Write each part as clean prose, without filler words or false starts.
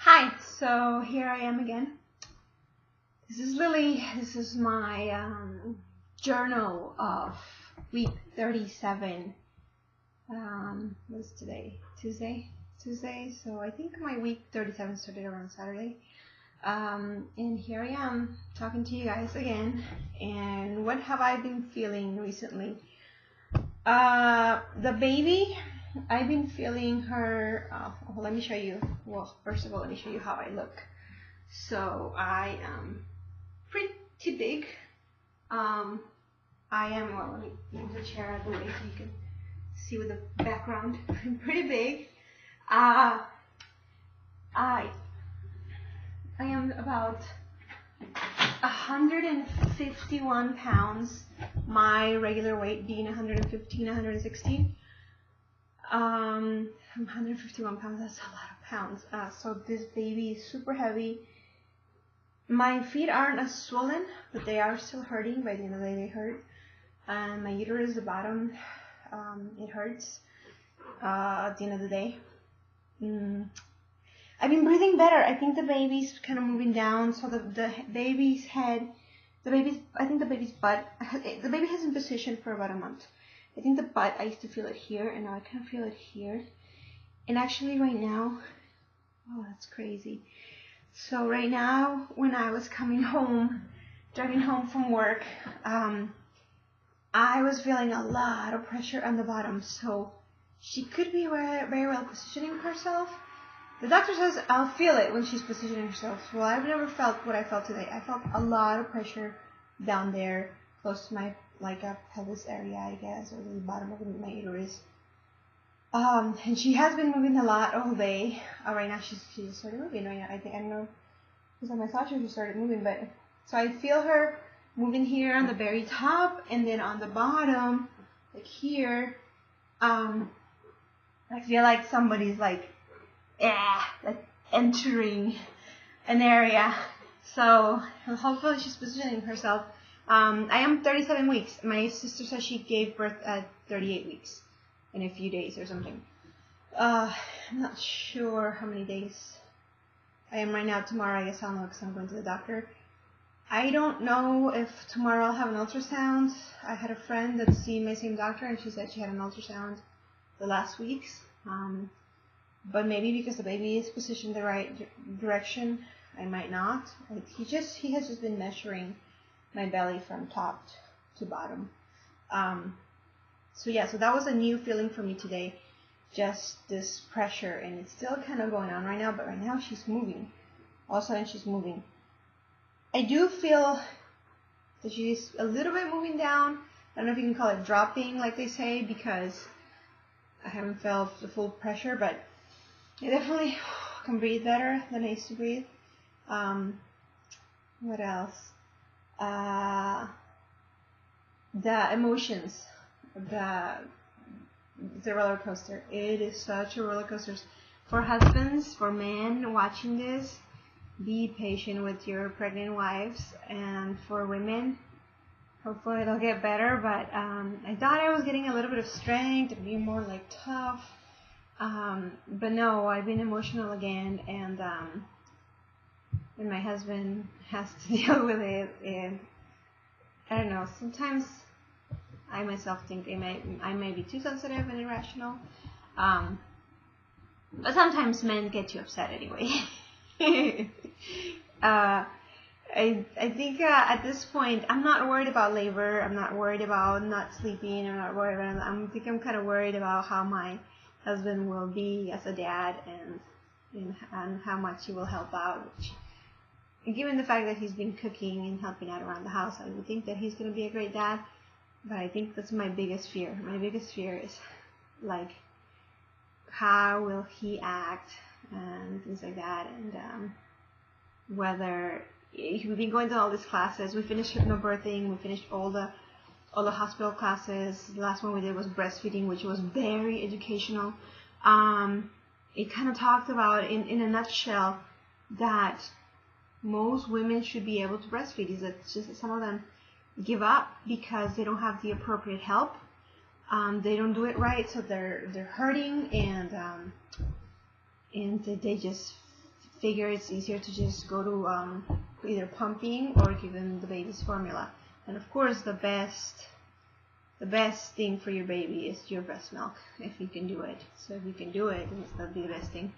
Hi, so here I am again. This is Lily. This is my journal of week 37. What's today? Tuesday? So I think my week 37 started around Saturday. And here I am talking to you guys again. And what have I been feeling recently? The baby, I've been feeling her. Let me show you. Well, first of all, let me show you how I look. So I am pretty big. I am. Well, let me move the chair out of the way so you can see with the background. I'm pretty big. I am about 151 pounds. My regular weight being 115, 116. I'm 151 pounds. That's a lot of pounds. So this baby is super heavy. My feet aren't as swollen, but they are still hurting. By the end of the day, they hurt. And my uterus, the bottom, it hurts. At the end of the day, I've been breathing better. I think the baby's kind of moving down. So the baby's head, I think the baby's butt. The baby has been positioned for about a month. I think the butt, I used to feel it here, and now I kind of feel it here. And actually right now, oh, that's crazy. So right now, when I was coming home, driving home from work, I was feeling a lot of pressure on the bottom. So she could be very well positioning herself. The doctor says I'll feel it when she's positioning herself. Well, I've never felt what I felt today. I felt a lot of pressure down there, close to my pelvis area, I guess, or the bottom of my uterus. And she has been moving a lot all day. Right now she just started moving right now. I don't know, because I thought she started moving, but so I feel her moving here on the very top, and then on the bottom, like here, I feel like somebody's like entering an area. So hopefully she's positioning herself. I am 37 weeks. My sister says she gave birth at 38 weeks in a few days or something. I'm not sure how many days I am right now. Tomorrow I guess I'll know because I'm going to the doctor. I don't know if tomorrow I'll have an ultrasound. I had a friend that's seen my same doctor, and she said she had an ultrasound the last weeks. But maybe because the baby is positioned the right direction, I might not. He has just been measuring my belly from top to bottom. So that was a new feeling for me today. Just this pressure, and it's still kind of going on right now, but right now she's moving. All of a sudden she's moving. I do feel that she's a little bit moving down. I don't know if you can call it dropping, like they say, because I haven't felt the full pressure, but I definitely can breathe better than I used to breathe. What else? The emotions, the roller coaster. It is such a roller coaster. For husbands, for men watching this, be patient with your pregnant wives, and for women, hopefully it'll get better. But I thought I was getting a little bit of strength and being more like tough, but no, I've been emotional again, and my husband has to deal with it. And I don't know, sometimes I myself think I may be too sensitive and irrational, but sometimes men get you upset anyway. I think at this point I'm not worried about labor. I'm not worried about not sleeping. I'm not worried about. I'm kind of worried about how my husband will be as a dad, and how much he will help out. Which, given the fact that he's been cooking and helping out around the house, I would think that he's going to be a great dad. But I think that's my biggest fear. My biggest fear is like, how will he act and things like that, and whether we've been going to all these classes. We finished hypnobirthing. We finished all the hospital classes. The last one we did was breastfeeding, which was very educational. It kind of talked about, in a nutshell, that most women should be able to breastfeed. Is that just some of them give up because they don't have the appropriate help. They don't do it right, so they're hurting, and they just figure it's easier to just go to either pumping or give them the baby's formula. And of course, the best thing for your baby is your breast milk, if you can do it. So if you can do it, that'll be the best thing.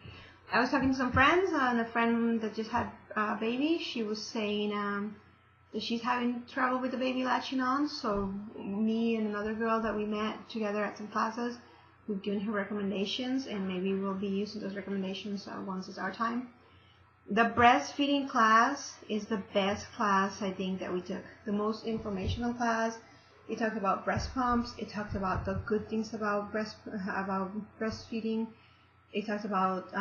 I was talking to some friends, and a friend that just had a baby, she was saying that she's having trouble with the baby latching on. So me and another girl that we met together at some classes, we've given her recommendations, and maybe we'll be using those recommendations once it's our time. The breastfeeding class is the best class, I think, that we took. The most informational class. It talked about breast pumps. It talked about the good things about breastfeeding. It talked about,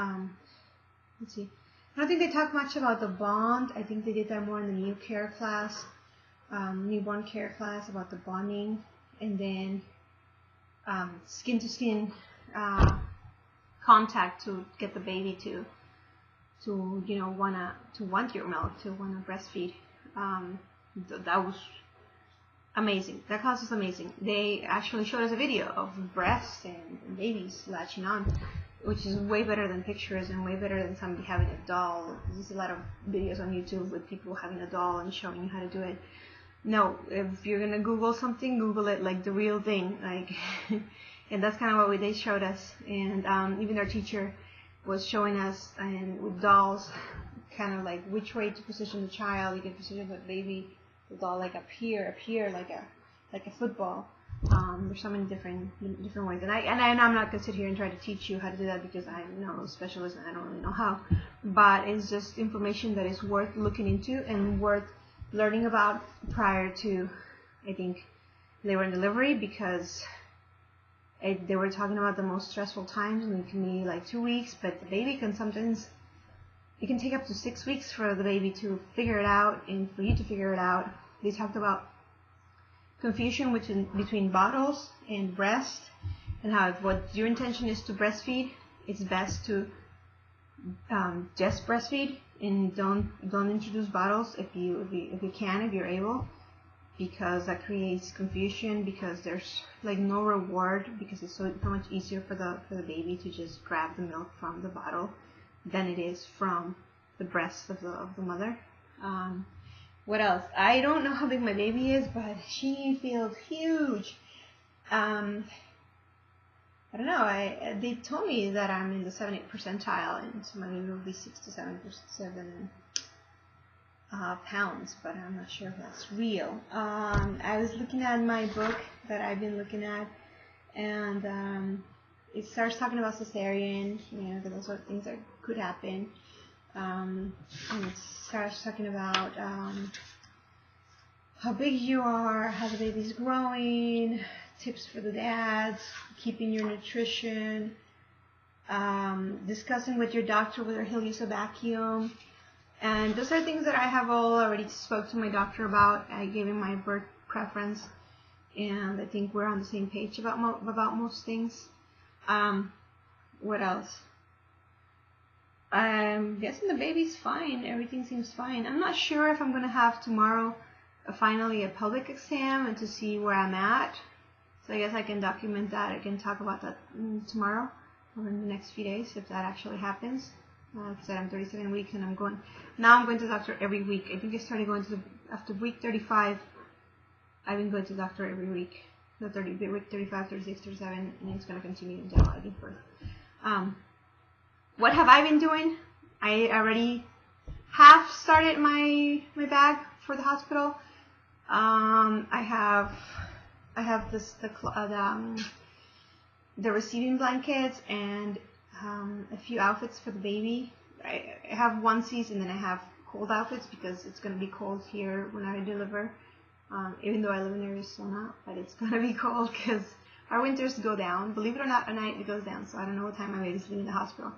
let's see. I don't think they talked much about the bond. I think they did that more in the newborn care class about the bonding, and then skin to skin contact to get the baby to want your milk, to want to breastfeed. That was amazing. That class was amazing. They actually showed us a video of breasts and babies latching on, which is way better than pictures and way better than somebody having a doll. There's a lot of videos on YouTube with people having a doll and showing you how to do it. No, if you're gonna Google something, Google it like the real thing. Like, and that's kind of what they showed us. And even our teacher was showing us, and with dolls, kind of like which way to position the child. You can position the baby, the doll like up here, like a football. There's so many different ways, and I'm not gonna sit here and try to teach you how to do that because I'm no specialist and I don't really know how. But it's just information that is worth looking into and worth learning about prior to, I think, labor and delivery, because they were talking about the most stressful times, and it can be like 2 weeks, but the baby can sometimes, it can take up to 6 weeks for the baby to figure it out and for you to figure it out. They talked about confusion between bottles and breast, and how if what your intention is to breastfeed, it's best to just breastfeed and don't introduce bottles if you're able, because that creates confusion, because there's like no reward, because it's so much easier for the baby to just grab the milk from the bottle than it is from the breast of the mother. What else? I don't know how big my baby is, but she feels huge. I don't know. They told me that I'm in the 70th percentile, and so my baby will be 6 to 7 pounds, but I'm not sure if that's real. I was looking at my book that I've been looking at, and it starts talking about cesarean, because those are things that could happen. And it starts talking about how big you are, how the baby's growing, tips for the dads, keeping your nutrition, discussing with your doctor whether he'll use a vacuum. And those are things that I have already spoke to my doctor about. I gave him my birth preference, and I think we're on the same page about most things. What else? I'm guessing the baby's fine. Everything seems fine. I'm not sure if I'm going to have tomorrow finally a pelvic exam and to see where I'm at. So I guess I can document that. I can talk about that tomorrow or in the next few days if that actually happens. Like I said, I'm 37 weeks and I'm going to the doctor every week. I think I started going after week 35. I've been going to the doctor every week. Week 35, 36, 37, and it's going to continue until I give birth. What have I been doing? I already have started my bag for the hospital. I have the receiving blankets and a few outfits for the baby. I have onesies, and then I have cold outfits because it's going to be cold here when I deliver. Even though I live in Arizona, but it's going to be cold because our winters go down. Believe it or not, at night it goes down, so I don't know what time my baby's leaving the hospital.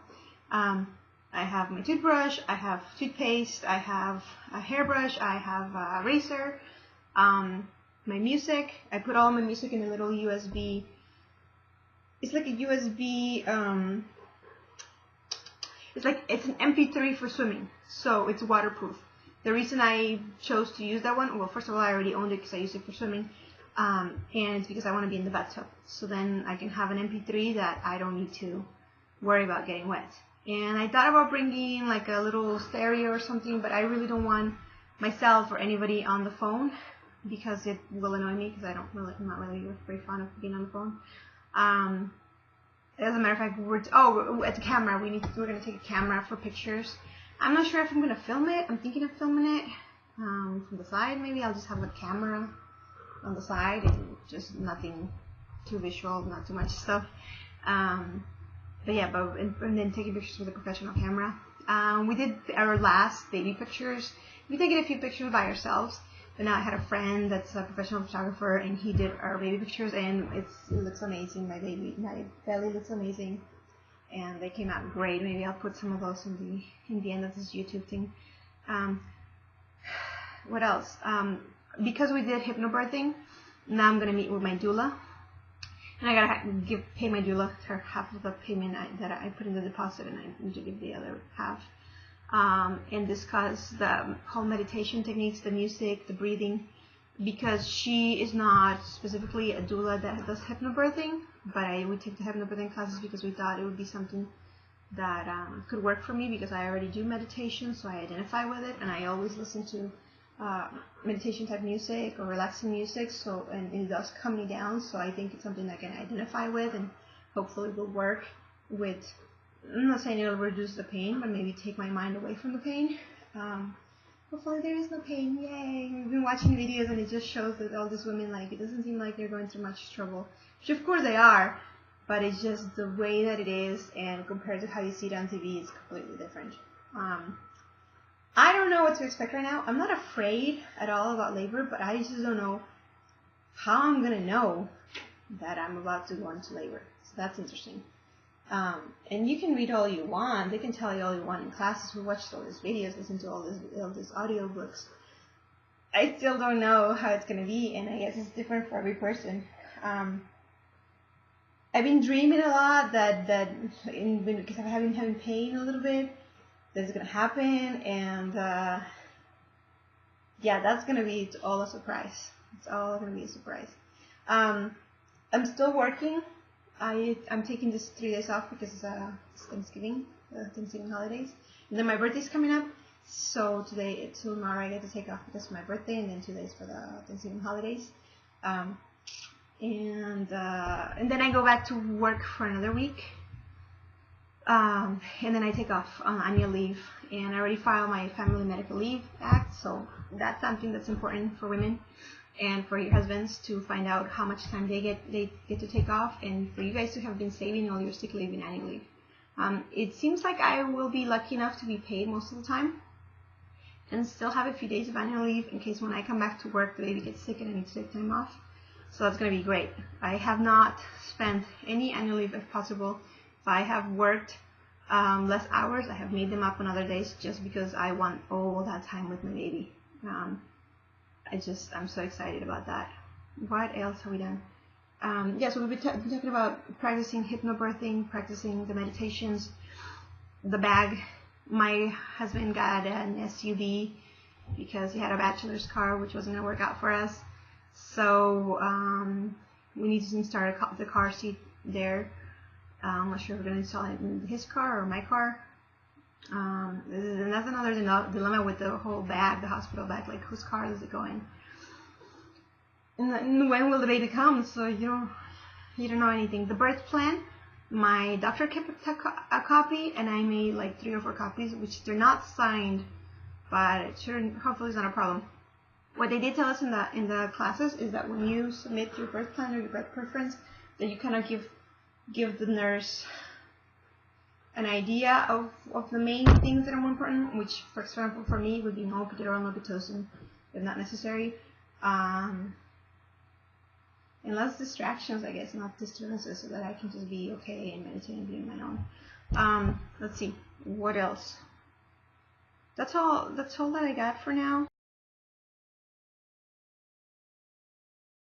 I have my toothbrush, I have toothpaste, I have a hairbrush, I have a razor, my music. I put all my music in a little USB. It's like a USB, it's an MP3 for swimming, so it's waterproof. The reason I chose to use that one, well, first of all, I already owned it because I use it for swimming, and it's because I want to be in the bathtub. So then I can have an MP3 that I don't need to worry about getting wet. And I thought about bringing like a little stereo or something, but I really don't want myself or anybody on the phone because it will annoy me because I'm not really very fond of being on the phone. As a matter of fact, we're at the camera. We're gonna take a camera for pictures. I'm not sure if I'm gonna film it. I'm thinking of filming it from the side. Maybe I'll just have a camera on the side and just nothing too visual, not too much stuff. But yeah, and then taking pictures with a professional camera. We did our last baby pictures. We taken a few pictures by ourselves. But now I had a friend that's a professional photographer, and he did our baby pictures, and it looks amazing. My belly looks amazing, and they came out great. Maybe I'll put some of those in the end of this YouTube thing. What else? Because we did hypnobirthing, now I'm gonna meet with my doula, and I gotta pay my doula her half of the payment that I put in the deposit, and I need to give the other half. And discuss the whole meditation techniques, the music, the breathing, because she is not specifically a doula that does hypnobirthing, but we take the hypnobirthing classes because we thought it would be something that could work for me, because I already do meditation, so I identify with it, and I always listen to meditation type music or relaxing music, and it does calm me down, so I think it's something I can identify with and hopefully will work with. I'm not saying it'll reduce the pain, but maybe take my mind away from the pain. Hopefully there is no pain. Yay! We've been watching videos and it just shows that all these women, like, it doesn't seem like they're going through much trouble. Which of course they are, but it's just the way that it is, and compared to how you see it on TV, it's completely different. I don't know what to expect right now. I'm not afraid at all about labor, but I just don't know how I'm going to know that I'm about to go into labor. So that's interesting. And you can read all you want. They can tell you all you want in classes. We watched all these videos, listened to all these audiobooks. I still don't know how it's going to be, and I guess it's different for every person. I've been dreaming a lot because I've been having pain a little bit, that's going to happen, and yeah, that's going to be all a surprise. It's all going to be a surprise. I'm still working. I'm taking this 3 days off because it's Thanksgiving holidays, and then my birthday's coming up. So tomorrow I get to take off because of my birthday, and then 2 days for the Thanksgiving holidays, and then I go back to work for another week, and then I take off on annual leave. And I already filed my Family Medical Leave Act, so that's something that's important for women. And for your husbands to find out how much time they get to take off, and for you guys to have been saving all your sick leave and annual leave. It seems like I will be lucky enough to be paid most of the time, and still have a few days of annual leave in case when I come back to work the baby gets sick and I need to take time off. So that's going to be great. I have not spent any annual leave if possible. If I have worked less hours, I have made them up on other days just because I want all that time with my baby. I'm so excited about that. What else have we done? Yeah, so we've been talking about practicing hypnobirthing, practicing the meditations, the bag. My husband got an SUV because he had a bachelor's car, which wasn't going to work out for us. So we need to install the car seat there. I'm not sure if we're going to install it in his car or my car. And that's another dilemma with the whole bag, the hospital bag, like whose car is it going? And when will the baby come? So you don't know anything. The birth plan, my doctor kept a copy, and I made like 3 or 4 copies, which they're not signed, but hopefully it's not a problem. What they did tell us in the classes is that when you submit your birth plan or your birth preference, that you kind of give the nurse an idea of the main things that are more important, which, for example, for me would be no epidural, no Pitocin, if not necessary. And less distractions, I guess, not disturbances, so that I can just be okay and meditate and be on my own. Let's see, what else? That's all that I got for now.